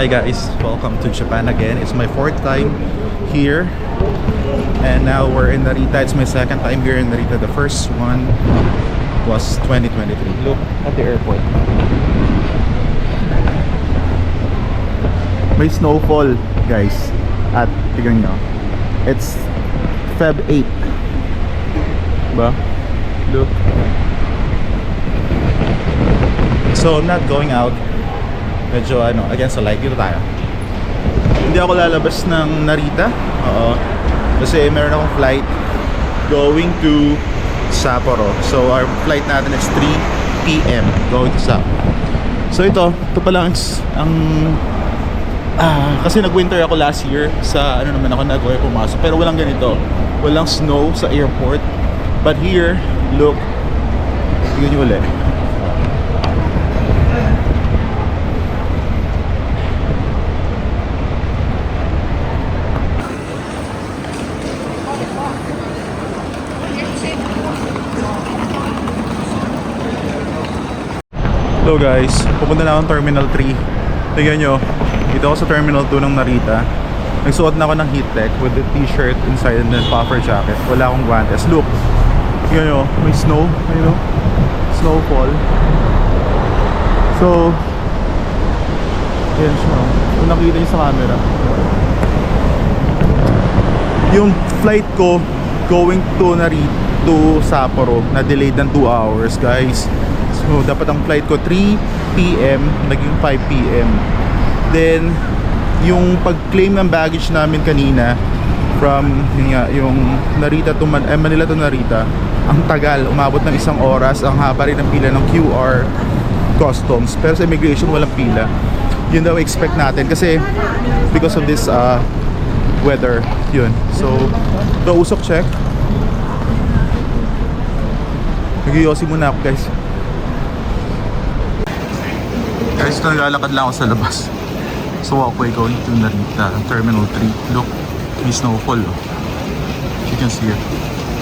Hi guys, welcome to Japan again. It's my fourth time here, and now we're in Narita. It's my second time here in Narita. The first one was 2023. Look at the airport. May snowfall guys at, tignan nyo, it's Feb 8 ba? Look. So I'm not going out. Medyo against the light. Dito tayo. Hindi ako lalabas ng Narita. Oo. Kasi meron akong flight going to Sapporo. So our flight natin is 3 p.m. going to Sapporo. So ito pala ang kasi nag-winter ako last year sa naman ako nag-way pumasok. Pero walang ganito. Walang snow sa airport. But here, look. Tingnan nyo ulit. Hello guys, pupunta na akong Terminal 3. Tignan nyo, dito ako sa Terminal 2 ng Narita. Nagsuot na ako ng heat tech with the t-shirt inside and then puffer jacket. Wala akong guantes. Look, tignan nyo, may snow. Ayun o, snowfall. So, ayan siya. Kung nakita nyo sa camera, yung flight ko going to Narita to Sapporo na delayed ng 2 hours guys. So dapat ang flight ko 3 p.m. naging 5 p.m. Then yung pag-claim ng baggage namin kanina from yung Narita to Manila to Narita, ang tagal, umabot ng 1 oras. Ang haba rin ng pila ng QR customs, pero sa immigration walang pila. Yun daw expect natin kasi because of this weather. Yun. So the usok check. Nag-yosi muna ako guys. Guys, naglalakad lang ako sa labas. So walkway going to Narita, Terminal 3. Look, may snowfall. Oh. You can see it.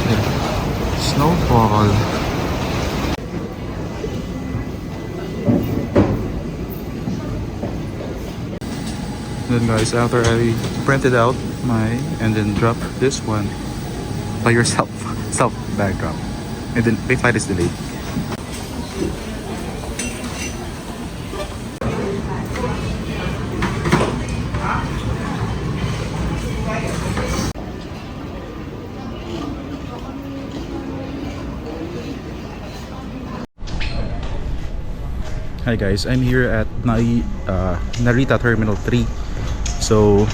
Yeah. Snowfall. Then guys, after I printed out my and then drop this one by yourself, self bag drop, and then my flight is delayed. Hi guys, I'm here at Narita Terminal 3. So,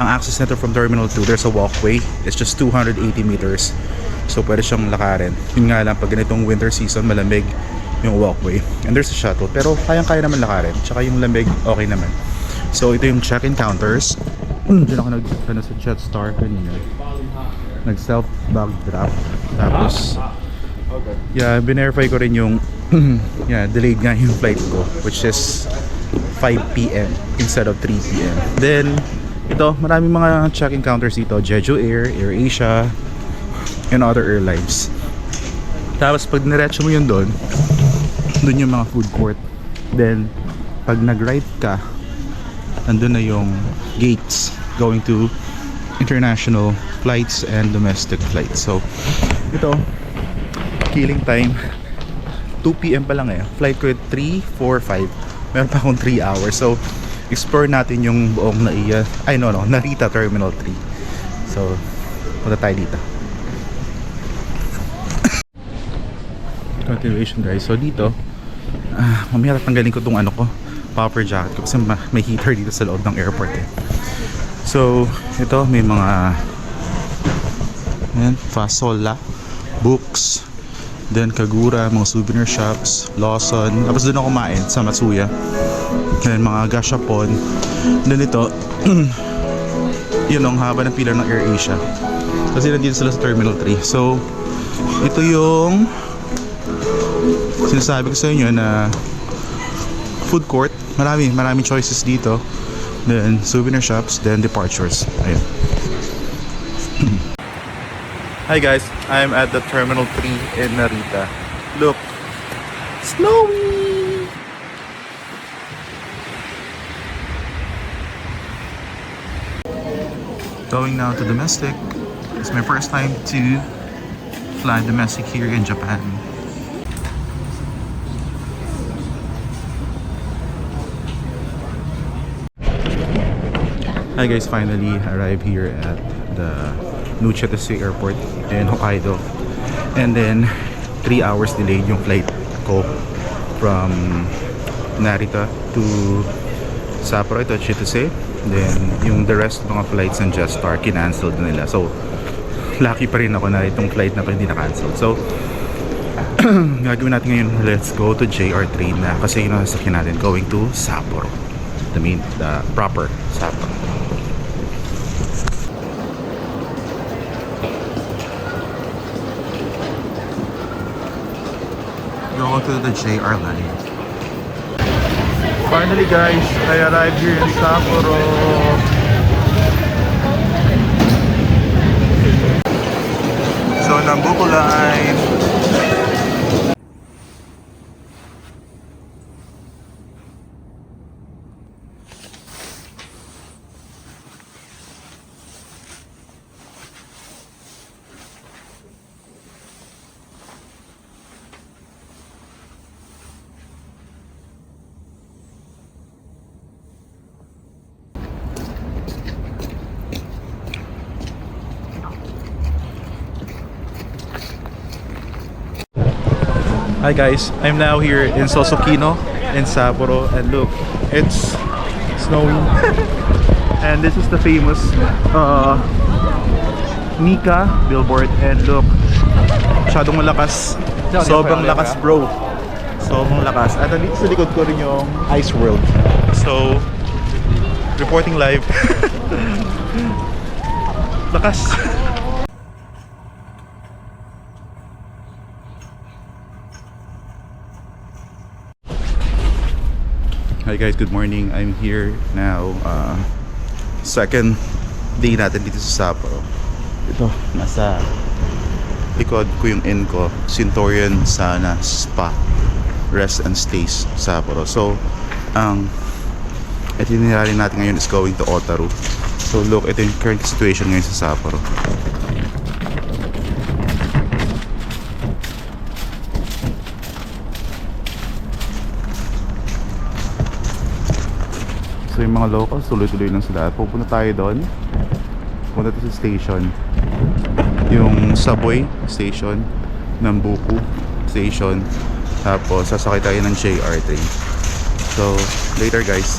ang access nito from Terminal 2, there's a walkway. It's just 280 meters. So, pwede siyang lakarin. Yun nga lang, pag ganitong winter season, malamig yung walkway. And there's a shuttle, pero kayang-kaya naman lakarin. Tsaka yung lamig, okay naman. So, ito yung check-in counters. Diyan ako sa Jetstar kanina. Nag-self bag drop. Tapos, yeah, binverify ko rin yung yeah, delayed nga yung flight ko, which is 5 p.m. instead of 3 p.m. Then, ito, maraming mga check-in counters dito. Jeju Air, AirAsia, and other airlines. Tapos, pag niretso mo yun doon yung mga food court. Then, pag nag-right ka, nandun na yung gates going to international flights and domestic flights. So, ito, killing time 2 p.m. pa lang eh. Flight ko 3, 4, 5. Meron pa akong 3 hours. So, explore natin yung buong Narita Terminal 3. So, punta tayo dito. Continuation guys. So, dito, mamaya tatanggalin ko itong puffer jacket ko kasi may heater dito sa loob ng airport eh. So, ito, may mga Fasola, books, then Kagura, mga souvenir shops, Lawson. Tapos doon ako kumain sa Matsuya. Then mga gashapon. Then ito, yun ang haba ng pila ng AirAsia. Kasi nandito sila sa Terminal 3. So, ito yung sinasabi ko sa inyo na food court. Maraming choices dito. Then souvenir shops, then departures. Ayun. Hi guys, I'm at the Terminal 3 in Narita. Look, snowy! Going now to domestic. It's my first time to fly domestic here in Japan. Hi guys, finally arrived here at the Nuchitetsu Airport in Hokkaido. And then 3 hours delayed yung flight ko from Narita to Sapporo to Chitose. Then yung the rest ng mga flights ng Jetstar canceled nila. So lucky pa rin ako na itong flight na to hindi na-cancel. So gagawin natin ngayon, let's go to JR train na kasi yun ang sasakyan natin going to Sapporo. The proper Sapporo. Go to the JR line. Finally guys, I arrived here in Sapporo. So Nambuko line. Hi guys, I'm now here in Sosokino in Sapporo, and look, it's snowing. And this is the famous Nika billboard, and look, masyadong malakas. Sobrang lakas bro. Sobrang lakas. At dito sa likod ko rin yung Ice World. So, reporting live. Lakas. Hi guys, good morning. I'm here now. Second day natin dito sa Sapporo. Ito, nasa likod ko yung inn ko, Centurion Sana Spa Rest and Stays Sapporo. So, ang itinerary natin ngayon is going to Otaru. So look, ito yung current situation ngayon sa Sapporo. So yung mga locals, tuloy-tuloy lang sila. Pupunta tayo doon. Pupunta tayo sa station. Yung subway station, Nambuko station. Tapos sasakay tayo ng JR train. So later guys.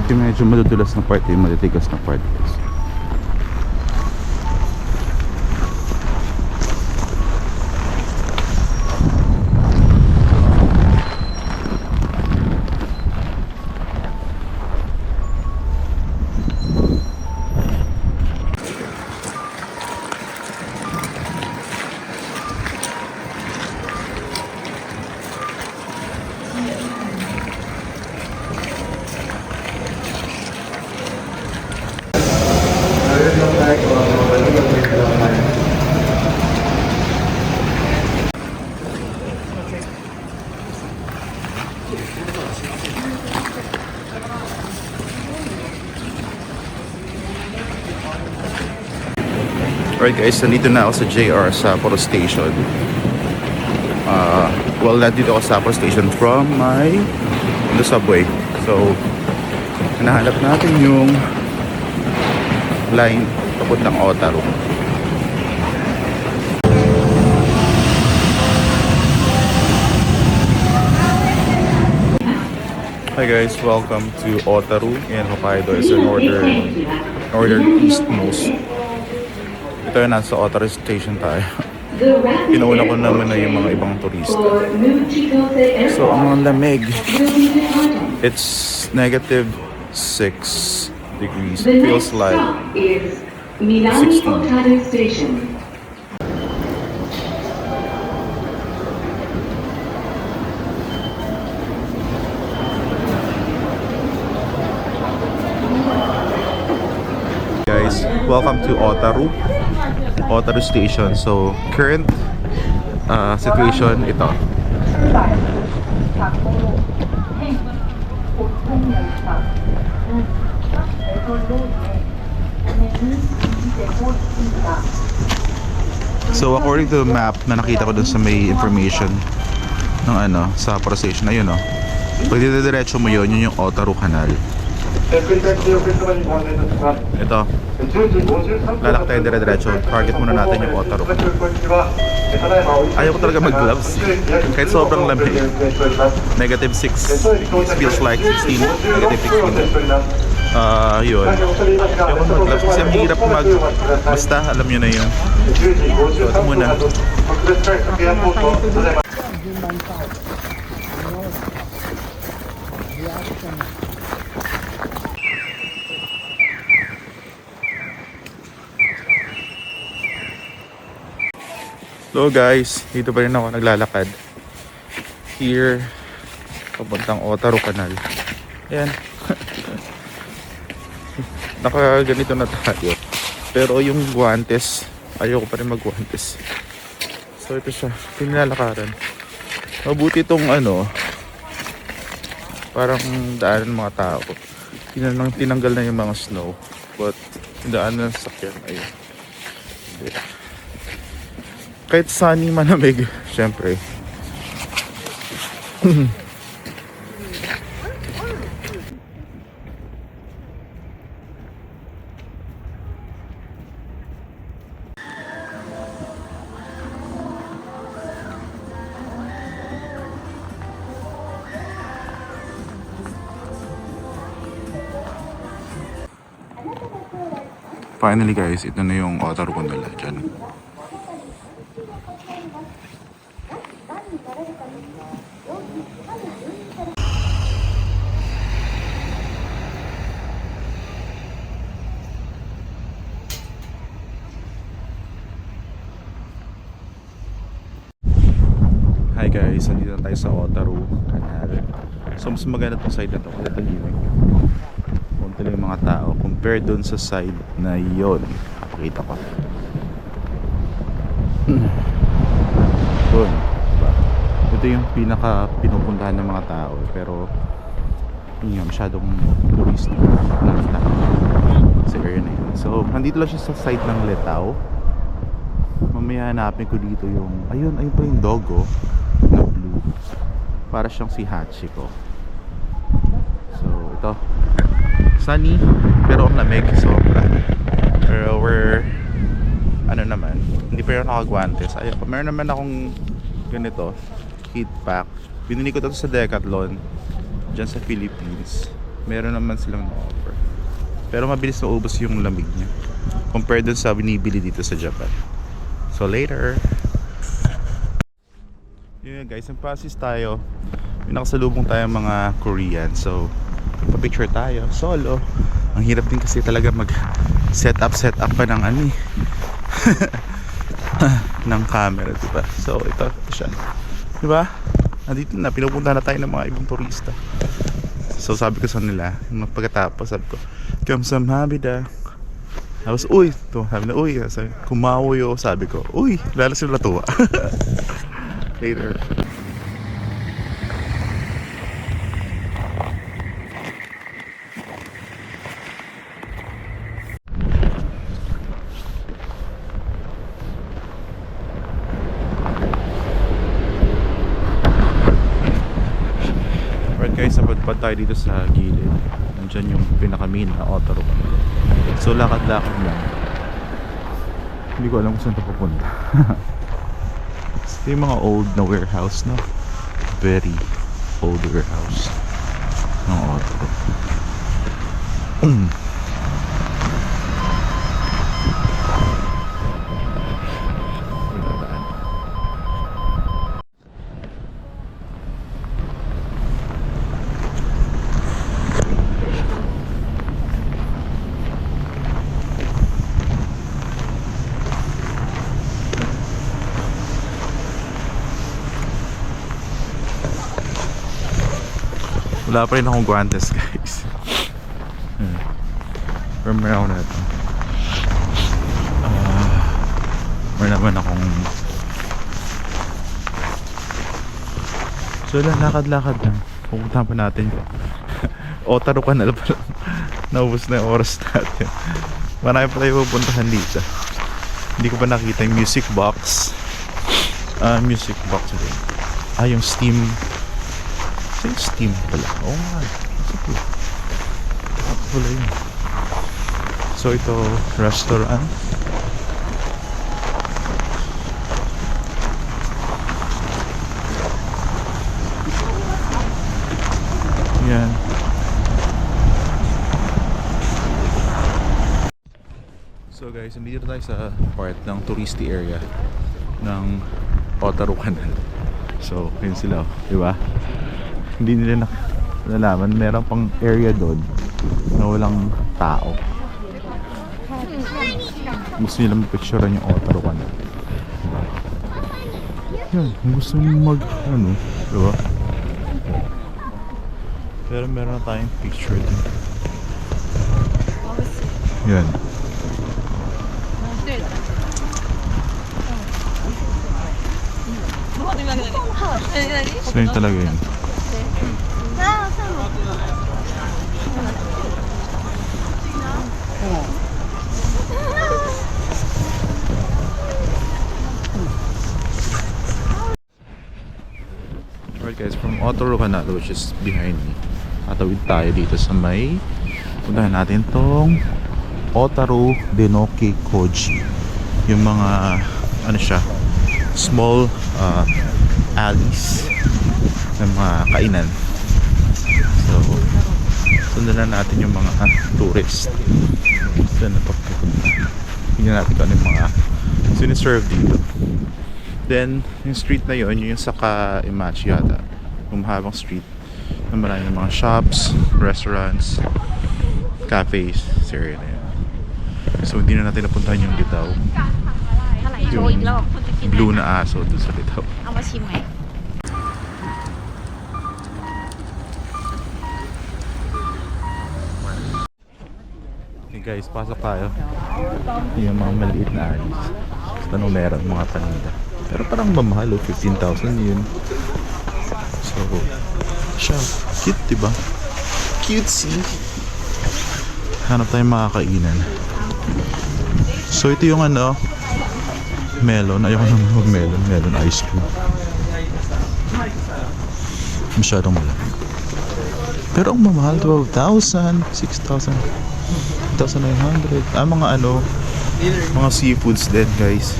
Yung medyo madudulas na part, yung matitigas na part. Alright guys, nandito na ako sa JR Sapporo Station. Well, nandito ako sa Sapporo Station from the subway. So, hinahanap natin yung line papuntang Otaru. Hi guys, welcome to Otaru in Hokkaido. It's the northeastmost. Ito yun, nasa Otaru Station tayo. Pinuuna ko naman na yung mga ibang turista. So, ang lamig. It's -6 degrees. Feels like 16. Welcome to Otaru. Otaru Station. So, current situation ito. So, according to the map na nakita ko dun sa may information ng ano, sa Sapporo Station, ayun o. Pag didiretso mo yun, yun yung Otaru Canal. Ito. Lalak tayo dire-diretso. Target muna natin yung Otaru Canal. Ayaw ko talaga mag-gloves. Kahit sobrang lamig. Negative 6. It feels like 16. Negative 16. Yun. Ayaw ko mag-gloves kasi ang hirap mag... Basta, alam nyo na yun. So, ito muna. So guys, dito pa rin ako naglalakad. Here, papuntang Otaru Canal. Ayan. Nakaganito na tayo. Pero yung guantes, ayoko pa rin mag-guantes. So ito siya, pinilalakaran. Mabuti itong ano, parang daanan ng mga tao. Tinanggal na yung mga snow. But, yung daanan ng sakyan, ayun. Kahit sunny malamig, syempre. Finally guys, ito na yung Otaru Canal dyan. Hi guys, nandito na tayo sa Otaru Canal. So mas maganda itong side na ito kasi tahimik. Punta lang yung mga tao compared dun sa side na yon. Pakita ko. Dun, diba? Ito yung pinaka pinupuntahan ng mga tao pero yun nga, masyadong touristic na tao sa area na yun. So nandito lang siya sa side ng Letao. Mamaya hanapin ko dito yung ayun pa yung doggo na blue, para siyang si Hachiko. So ito, sunny pero ang lamig sobra. Pero we're ano naman, hindi pa rin nakagwantes. Ayun, meron naman akong ganito heat pack, binili ko ito sa Decathlon dyan sa Philippines. Meron naman silang na-offer pero mabilis maubos yung lamig niya compared dun sa binibili dito sa Japan. So later. Yun guys, ang process tayo. May nakasalubong tayo mga Korean. So pa-picture tayo solo. Ang hirap din kasi talaga mag set up pa ng ano eh. ng camera, diba? So ito siya, diba? Nandito na, pinupunta na tayo ng mga ibang turista. So sabi ko sa nila, pagkatapos sabi ko, kamsahamnida. Tapos, uy, to, sabi na, uy, kumawoy, sabi ko, uy, lalo sila natuwa. Later. Alright guys, napadpad tayo dito sa gilid. Nandyan yung pinaka-main na Otaru. So lakad-lakad lang. Hindi ko alam kung saan ito pupunta. Ito yung mga old na warehouse, no? Very old warehouse ng Otaru. Wala pa rin akong guantes guys. From around na ito. Meron naman akong so lang, lakad-lakad lang. Pupuntahan pa natin Otaru Canal pa lang. Naubos na yung oras natin. Marami pa tayo pupuntahan dito. Hindi ko pa nakita yung music box. Music box ulit. Yung Steam. So yung Steam pala. Oo nga. Kasi po. Wala yun. So ito, restaurant. Yan. So guys, nandito tayo sa part ng touristy area ng Otaru Canal. So, yun sila, di ba? Hindi nila nalaman, meron pang area doon na walang tao. Gusto nila mapicturean yung Otaru Canal. Diba? Yan, gusto nyo diba? Pero meron na tayong picture din. Yan. So yun talaga yun. Alright guys, from Otaru Canal, which is behind me, tatawid tayo dito sa may puntahan natin tong Otaru Denoki Koji. Yung mga small alleys ng mga kainan. So sundan na natin yung mga tourist. Saan na papunta? Tingnan natin kung ano yung mga siniserve dito. Then yung street na yun, yung Saka Imachi yata, yung mahabang street na marami ng mga shops, restaurants, cafes, sa area na yun. So hindi na natin napuntahan yung Litaw, yung blue na aso dun sa Litaw. เอามาชิมไหม Okay guys, pasok tayo. Yung mga maliit na alis. Tanong meron mga paninda. Pero parang mamahal, 15,000 yun. So, siya, cute diba? Cutesy. Hanap tayong makakainan. So ito yung melon. Ayoko naman mag-melon. Melon ice cream. Masyadong malaki. Pero ang mamahal, 12,000, 6,000, 1,900. Mga seafoods din guys.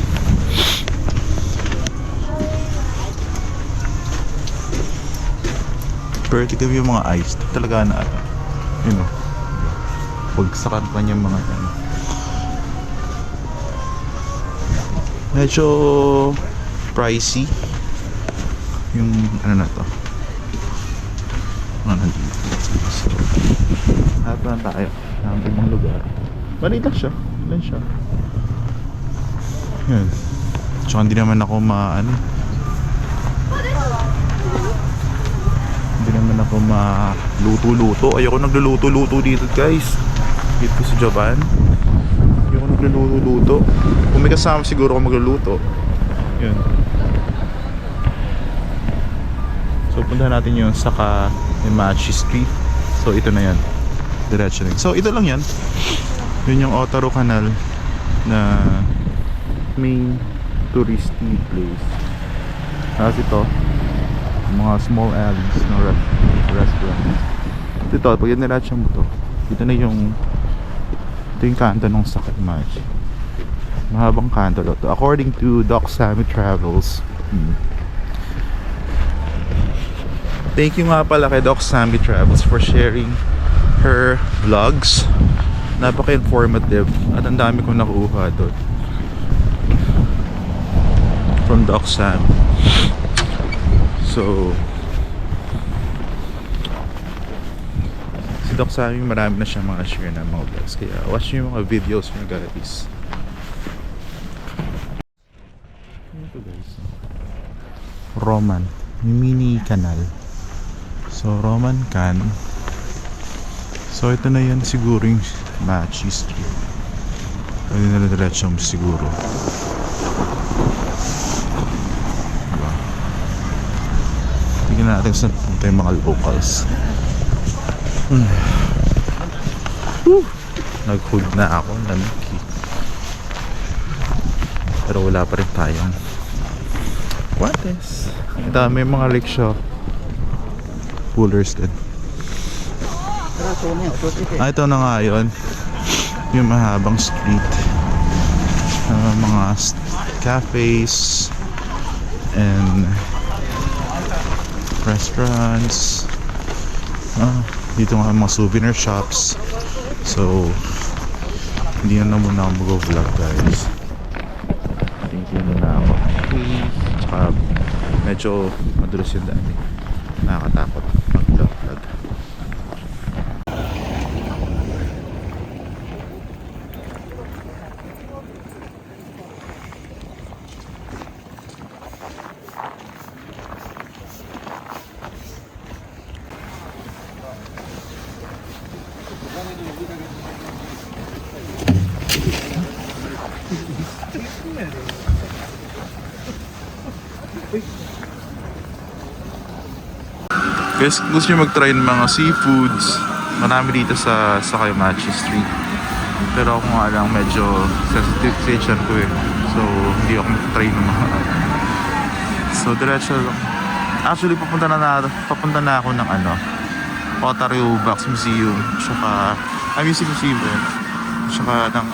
Pero tignan mo yung mga ice. Talaga na pagsakan pa niya mga medyo pricey yung na to. Nandito. So, hanap na tayo ng ibang lugar. Maliit lang siya. Ilan siya? Yan. Tsaka hindi naman ako hindi naman ako luto-luto. Ayoko nagluluto-luto dito guys. Dito sa Japan. Ayoko nagluluto-luto. Kung may kasama siguro ako magluluto. Yun. So puntahan natin yung Saka Imachi Street. So ito na yan. Diretso na. So ito lang yan. Yun yung Otaru Canal na main touristy place. Tapos ito mga small alleys ng restaurants. Ito, pag yan nilatch mo to, ito na yung kanto ng Saka Imachi. Mahabang kanto to according to Doc Sammy Travels. Thank you nga pala kay Doc Sammy Travels for sharing her vlogs. Napaka-informative at ang dami kong nakuha doon from Doc Sam. So si Doc Sammy, marami na siyang mga share na mga vlogs, kaya watch nyo yung mga videos niya guys. Ito guys, Roman, mini canal. So Roman can. So ito na yan siguro yung Machi Street. Pwede na diretso siguro. Tingnan natin saan punta yung mga locals. Nag-hold na ako, namiki. Pero wala pa rin tayong Guantes. Ito, may mga rickshaw pullers din. Ito na nga yun. Yung mahabang street. Mga cafes and restaurants. Dito nga mga souvenir shops. So hindi na muna ako mag-vlog, guys. Tingin muna ako. Tsaka medyo madulas yung daan. Nakakatakot mag-vlog. Guys, gusto nyo mag-try ng mga seafoods, marami dito sa Kayamachi Street. Pero ako nga lang medyo sensitive sa tiyan ko eh. So hindi ako mag-try ng mga so diretso lang. Actually papunta na ako ng Otaru Box Museum, tsaka Music Museum din, tsaka ng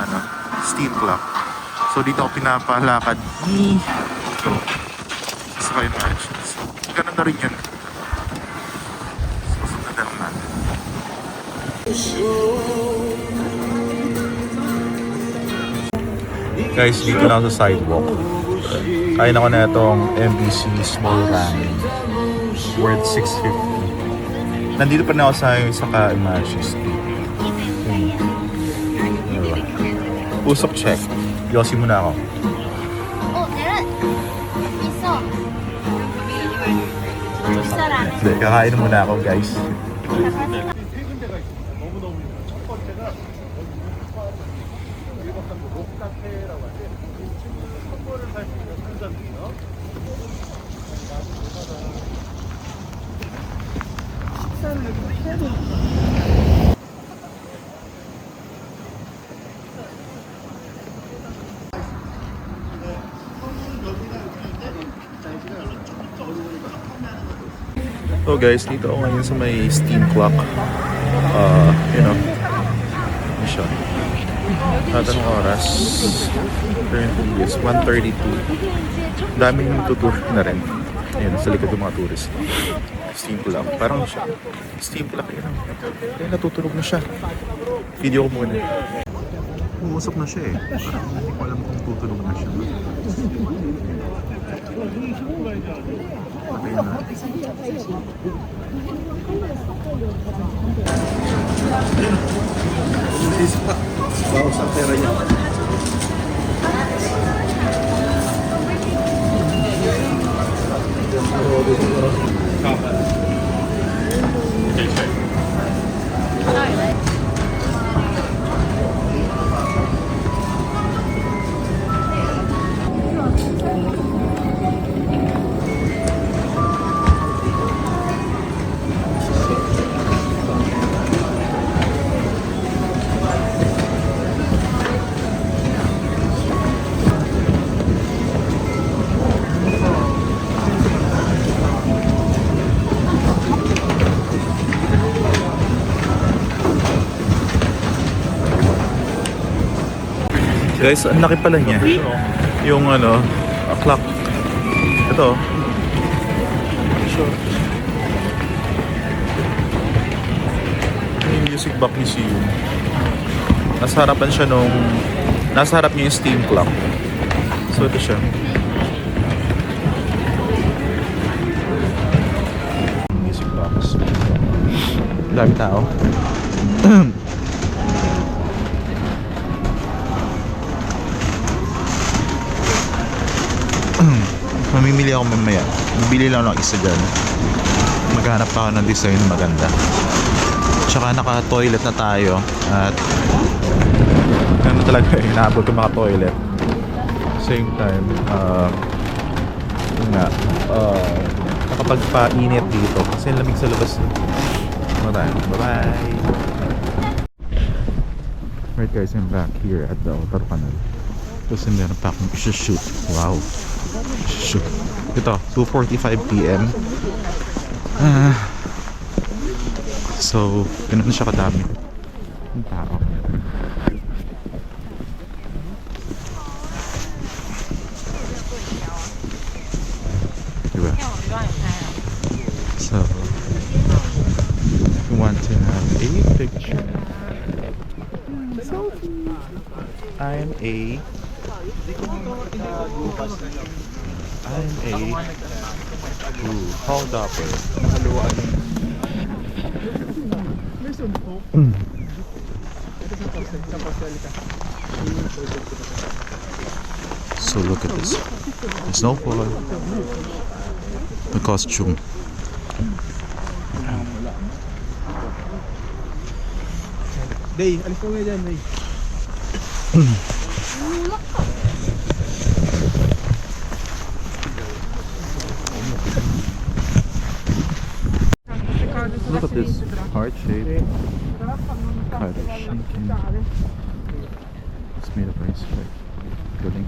Steam Clock. So dito ako pinapalakad sa Kayamachi. So ganun na rin yun. Guys, dito na ako sa sidewalk. Kain ako na itong MBC Small Ramen worth 650. Nandito pa na ako sa Kayamachi Street. Usok check. Yossi muna ako. Hindi, kakain muna ako, guys. So guys, dito ako ngayon sa may steam clock. Ano siya? Anong oras? Currently is 1:32. Daming nagtutur na rin. Ayun, sa likod ng mga tourist. Steam clock. Parang siya. Steam clock yun. Kaya natutulog na siya. Video ko muna. Umusap na siya eh. Parang hindi ko alam kung tutulog na siya. Okay na. Bawas ang pera niya. Guys, ang laki pala niya. Yung clock. Ito. Sure. Yung Music Box Museum. Nasa harapan siya nasa harap niya yung steam clock. So ito siya. Music Box. Dami tao. Mamimili ako mamaya. Bibili lang ng isa dyan. Maghanap ako ng design na maganda. Tsaka naka-toilet na tayo. At ano talaga, inaabot ko maka-toilet. Same time, yun nga, nakapagpainit dito kasi lamig sa labas. Bye-bye! Right guys, I'm back here at the Otaru Canal. Tapos meron pa akong shoot. Wow! Shoot. Ito, 2:45 PM. So, ganun siya kadami yung tao. Diba? So, if you want to have a picture, I'm a hold up. So look at this. The snowball, the costume. Day, alis ko nga dyan, Day. Look at this heart shape. Kind of shaking. It's made of ice, right? Building.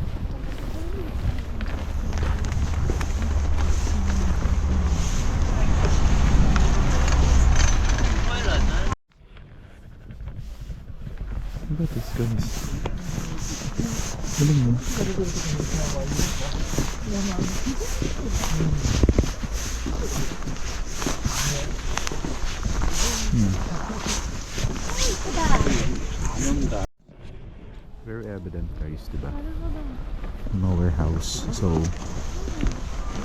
Look at this, guys. Galing mo. Very evident guys, diba? No warehouse. So,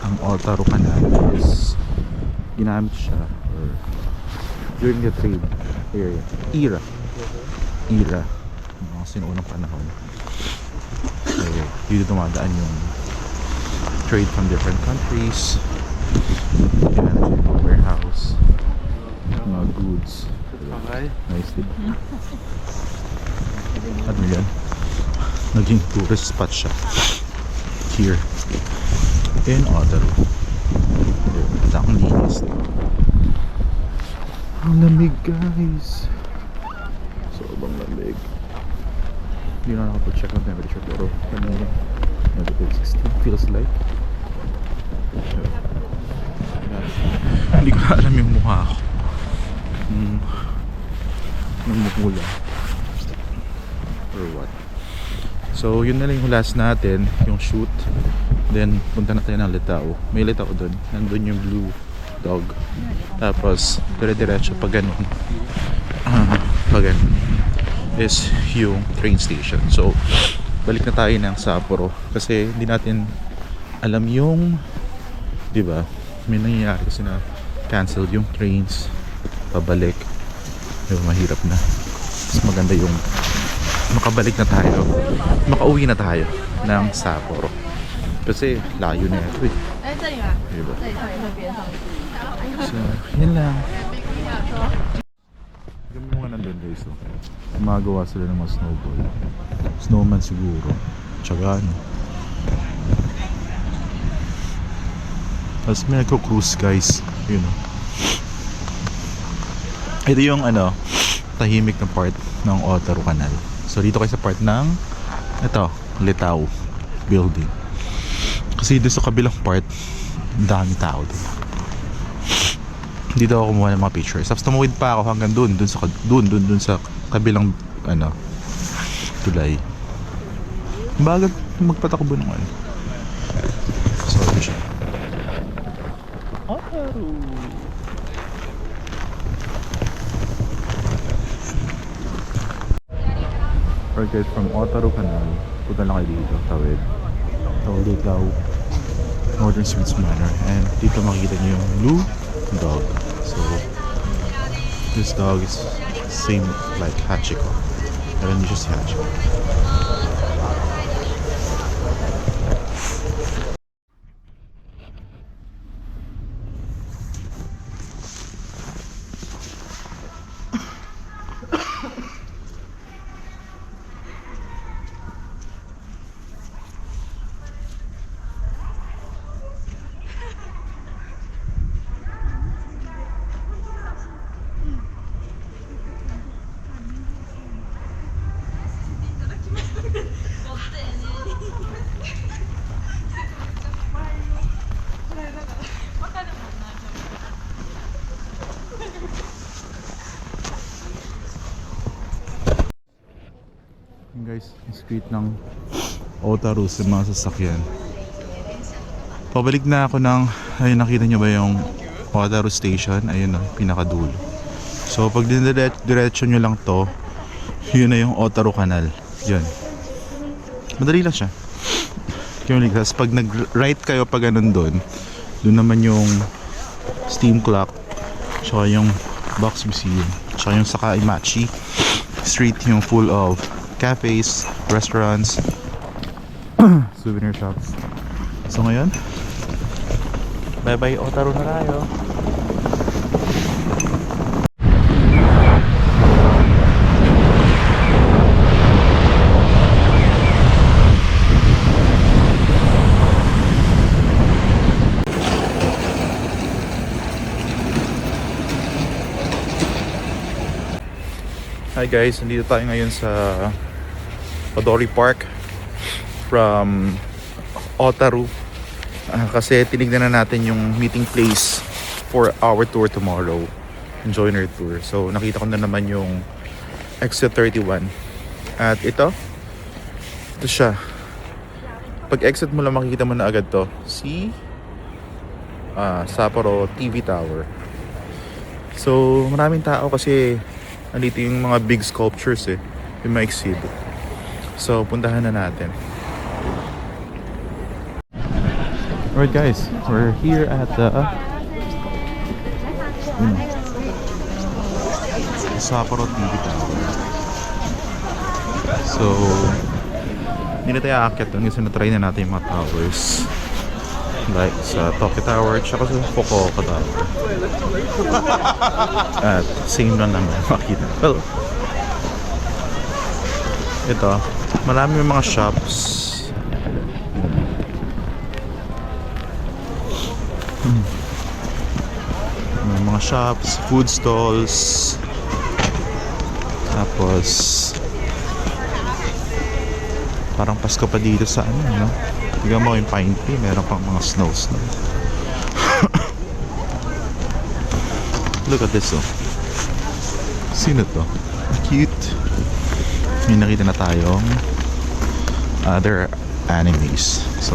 ang Otaru Canal is ginamit siya or during the trade era mga sinuunang panahon. So, dito dumadaan yung trade from different countries. Ginamit siya yung warehouse, mga goods. Okay. Nice, diba? Ano yan? Naging tourist spot siya here in Otaru. At akong linis. Ang lamig guys. Sobrang lamig. Hindi na nakapag-check ang temperature pero kanina nag-16 feels like. Hindi ko na alam yung mukha ko. Namumula or what. So yun na lang yung last natin, yung shoot. Then punta na tayo ng Litao. May Litao dun. Nandun yung blue dog. Tapos dire-diretso pag ganun. Pag ganun is yung train station. So balik na tayo ng Sapporo kasi hindi natin alam yung, di ba, may nangyayari kasi na canceled yung trains pabalik. Diba, mahirap na. Mas maganda yung makabalik na tayo, makauwi na tayo ng Sapporo kasi layo na ito eh. Diba? So yun lang. Yung mga nandun guys, gumagawa sila ng mga snowball, snowman siguro, tsaga ano. Tapos may nagko-cruise guys, yun o. Ito yung ano, tahimik na part ng Otaru Canal. So dito kayo sa part ng ito, Litao building. Kasi dito sa kabilang part, dami tao dito. Dito ako kumuha ng mga pictures. Tapos tumuwid pa ako hanggang dun sa kabilang ano, tulay. Bagat magpatakbo ng ano. So ito siya. Otaru. Alright guys, from Otaru Canal, punta lang kayo dito, tawid. So, Litao, Northern Sweets Manor. And dito makikita niyo yung blue dog. So, this dog is same like Hachiko. Pero hindi siya si Hachiko. guys, yung street ng Otaru sa mga sasakyan. Pabalik na ako ng, ayun, nakita nyo ba yung Otaru Station? Ayun o, pinakadulo. So pag diretso nyo lang to, yun na yung Otaru Canal. Yun. Madali lang siya. Tapos pag nag-right kayo pag ganun doon naman yung steam clock, tsaka yung box museum, tsaka yung Sakaimachi street, yung full of cafes, restaurants, souvenir shops. So ngayon, bye bye Otaru na tayo. Hi guys, nandito tayo ngayon sa Odori Park from Otaru kasi tinignan na natin yung meeting place for our tour tomorrow, yung joiner tour. So nakita ko na naman yung exit 31 at ito siya. Pag exit mo lang makikita mo na agad to si Sapporo TV Tower. So maraming tao kasi andito yung mga big sculptures yung mga exhibit. So puntahan na natin. Alright guys, we're here at the Sapporo TV Tower. So hindi na tayo aakyat doon kasi na-try na natin yung mga towers, like sa Tokyo Tower tsaka sa Fukuoka Tower. At same lang naman makita. Well, ito, marami yung mga shops. May mga shops, food stalls. Tapos parang Pasko pa dito sa ano, no? Tignan mo yung pine tree, meron pang mga snow. Look at this, oh. Sino to? Cute. May nakita na tayong other animes. So,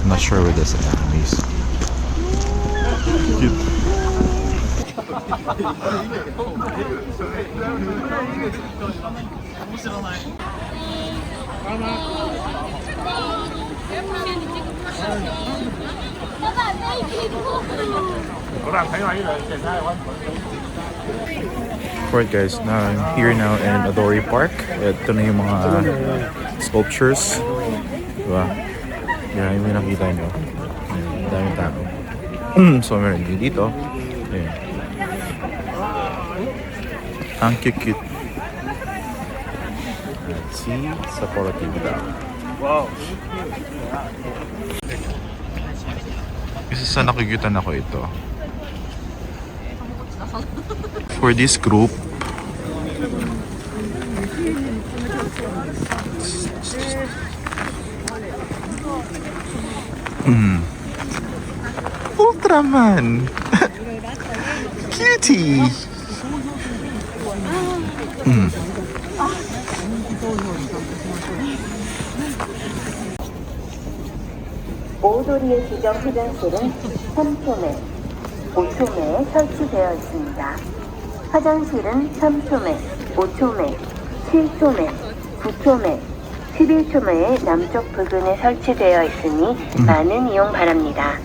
I'm not sure with this animes. Cute. Alright guys, now I'm here now in Odori Park. Ito na yung mga sculptures. Diba? Yan yung nakita nyo. Ayan, daming tao. So meron din dito. Ayan. Ang cute. Let's see, Sapporo TV Tower. Wow! Isa sa nakikitan ako ito. For this group, Ultraman! Cutie! 오도리의 지정 화장실은 3초매, 5초매에 설치되어 있습니다. 화장실은 3초매, 5초매, 7초매, 9초매, 11초매의 남쪽 부근에 설치되어 있으니 많은 이용 바랍니다.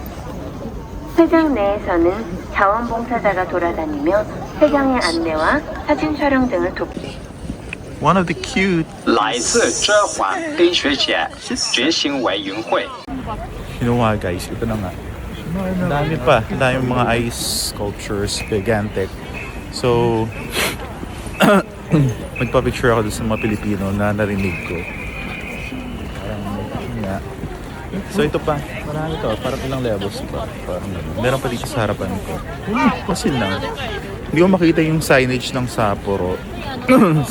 회장 내에서는 자원봉사자가 돌아다니며 회장의 안내와 사진 촬영 등을 돕습니다. One of the cute. 来自遮环跟学姐决心委员会。 You know what guys, ito na nga. Ang dami pa. Ang dami mga ice sculptures, gigantic. So, nagpa-picture ako doon sa mga Pilipino na narinig ko. Parang, nga. So ito pa, marami to. Parang ilang levels pa. Parang meron pa dito sa harapan ko. Pasin lang. Hindi ko makita yung signage ng Sapporo.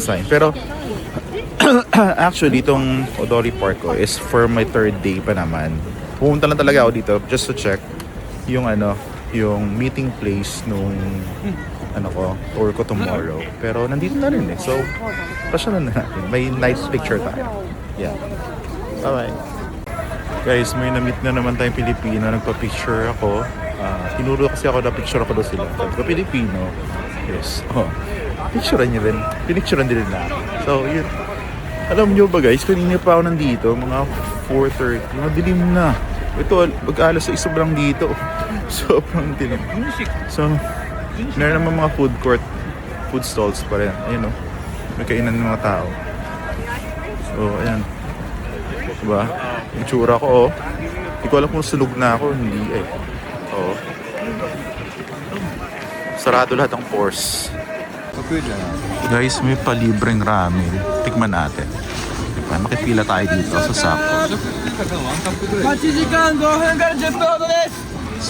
Sign. Pero, actually, itong Odori Park ko is for my third day pa naman. Pumunta lang talaga ako dito just to check yung yung meeting place nung tour ko tomorrow. Pero nandito na rin eh. So, pasyalan na natin. May nice picture tayo. Yeah. Bye-bye. Guys, may na-meet na naman tayong Pilipino. Nagpa-picture ako. Tinuro kasi ako na picture ako daw sila. Sabi ko, Pilipino. Yes. Oh. Picturean niyo rin. Pinicturean din na. So, yun. Alam niyo ba guys, kanina pa ako nandito, mga 4:30. Madilim na. Ito, mag-alas 6 sobrang dito. Sobrang dilim. So, meron naman mga food court, food stalls pa rin. Ayun o. May kainan ng mga tao. So, ayan. Diba? Yung tsura ko, oh. Hindi ko alam kung sunog na ako. Hindi eh. Oo. Sarado lahat ang pores. Guys, may palibreng ramen. Tikman natin. Diba? Makipila tayo dito sa Sapo. 8時間5分から10分ほどです。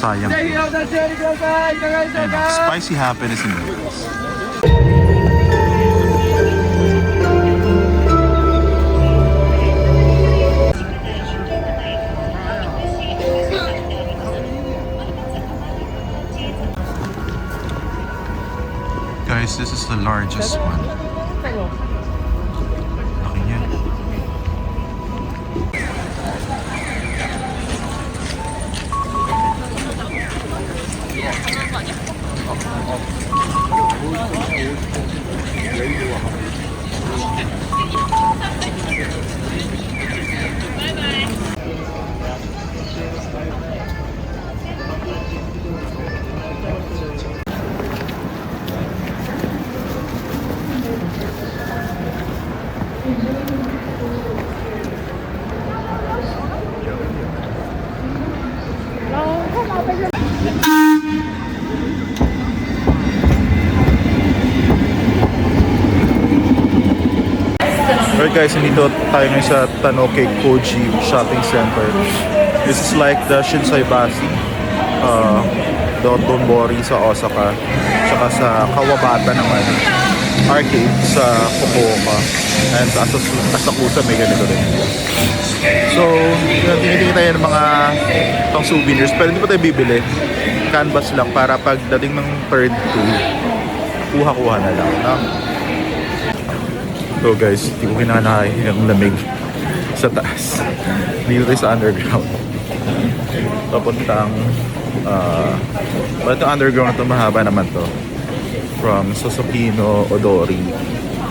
Sayang. ぜひお立ち寄りください。いかがでしょう Ayun, か。 spicy happiness noodles. Guys, this is the largest one. Laki niya. Alright guys, nandito tayo ngayon sa Tanoke Koji Shopping Center. This is like the Shinsaibashi, Don Donbori sa Osaka, saka sa Kawabata naman, arcade sa Fukuoka, and sa Asakusa may ganito rin. So, tinitingin tayo ng mga pang souvenirs, pero hindi pa tayo bibili. Canvas lang para pagdating ng third tour, kuha-kuha na lang. No? So guys, hindi ko kinakain yung lamig sa taas. Dito tayo sa underground. Papuntang itong underground na ito, mahaba naman to. From Sosokino, Odori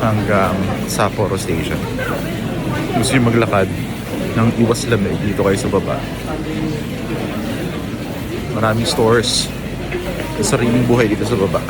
hanggang Sapporo Station. Gusto nyo maglakad ng iwas lamig, dito kayo sa baba. Maraming stores. Sariling buhay dito sa baba.